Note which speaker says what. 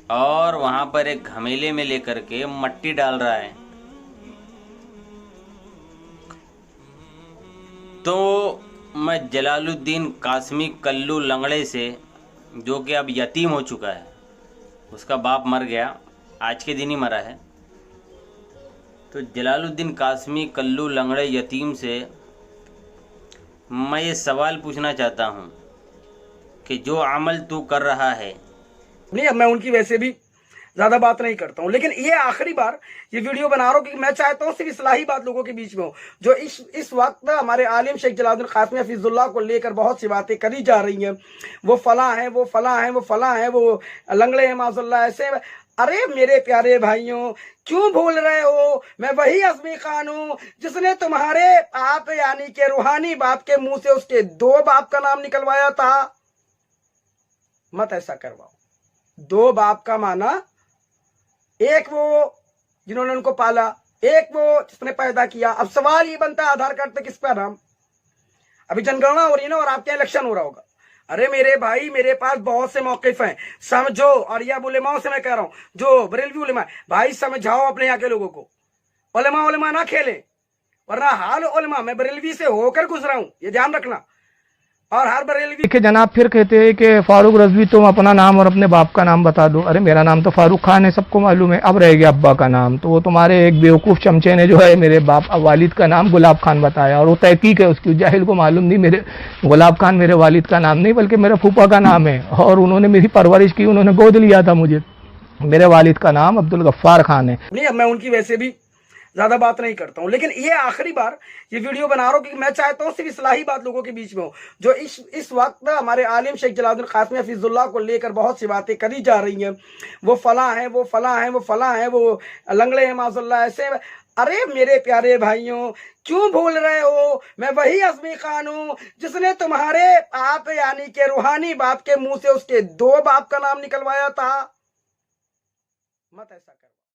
Speaker 1: और वहां पर एक घमेले में लेकर के मट्टी डाल रहा है। तो मैं जलालुद्दीन कासमी कल्लू लंगड़े से, जो कि अब यतीम हो चुका है, उसका बाप मर गया, आज के दिन ही मरा है, तो जलालुद्दीन कासमी कल्लू लंगड़े यतीम से मैं ये सवाल पूछना चाहता हूँ कि जो अमल तू कर रहा है।
Speaker 2: नहीं, अब मैं उनकी वैसे भी ज्यादा बात नहीं करता हूं, लेकिन ये आखिरी बार ये वीडियो बना रहा हूं कि मैं चाहता हूं सिर्फ इस्लाही बात लोगों के बीच में हो। जो इस वक्त हमारे आलिम शेख जलालुद्दीन कासमी हफीजुल्लाह को लेकर बहुत सी बातें करी जा रही हैं, वो फला है, वो फला है, वो फला है, वो लंगड़े हैं माज़अल्लाह ऐसे। अरे मेरे प्यारे भाइयों, क्यों भूल रहे हो? मैं वही अज़मी खान हूं जिसने तुम्हारे आप यानी के रूहानी बाप के मुंह से उसके 2 बाप का नाम निकलवाया था। मत ऐसा करवाओ। 2 बाप का माना, एक वो जिन्होंने उनको पाला, एक वो जिसने पैदा किया। अब सवाल ये बनता है आधार कार्ड पे किसका नाम? अभी जनगणना हो रही है ना, और आपके इलेक्शन हो रहा होगा। अरे मेरे भाई, मेरे पास बहुत से मौकिफ हैं, समझो। और यह उलेमाओं से मैं कह रहा हूं, जो बरेलवी उलेमा, भाई समझाओ अपने यहाँ के लोगों को। उलेमा ना खेले, वरना हाल उलेमा, मैं बरेलवी से होकर गुजरा हूं, ये ध्यान रखना। और हर बरेलवी
Speaker 3: देखिए जनाब, फिर कहते हैं कि फारूक रजवी तुम अपना नाम और अपने बाप का नाम बता दो। अरे मेरा नाम तो फारूक खान है, सबको मालूम है। अब रह गया अब्बा का नाम, तो वो तुम्हारे एक बेवकूफ़ चमचे ने जो है मेरे बाप वालिद का नाम गुलाब खान बताया, और वो तहकीक है उसकी, जाहिल को मालूम नहीं। मेरे गुलाब खान मेरे वालिद का नाम नहीं, बल्कि मेरा फूफा का नाम है, और उन्होंने मेरी परवरिश की, उन्होंने गोद लिया था मुझे। मेरे वालिद का नाम अब्दुल गफ्फार खान है।
Speaker 2: नहीं, अब मैं उनकी वैसे भी ज्यादा बात नहीं करता हूं, लेकिन ये आखिरी बार ये वीडियो बना रहा हूं कि मैं चाहता हूं सिर्फ इस्लाही बात लोगों के बीच में हो। जो इस वक्त हमारे आलिम शेख जलालुद्दीन कासमी हफीजुल्लाह को लेकर बहुत सी बातें करी जा रही हैं, वो फला है, वो फला है, वो फला है, वो लंगड़े हैं माज़अल्लाह ऐसे। अरे मेरे प्यारे भाइयों, क्यों भूल रहे हो? मैं वही अज़मी खान हूं जिसने तुम्हारे आप यानी के रूहानी बाप के मुंह से उसके 2 बाप का नाम निकलवाया था। मत ऐसा कर।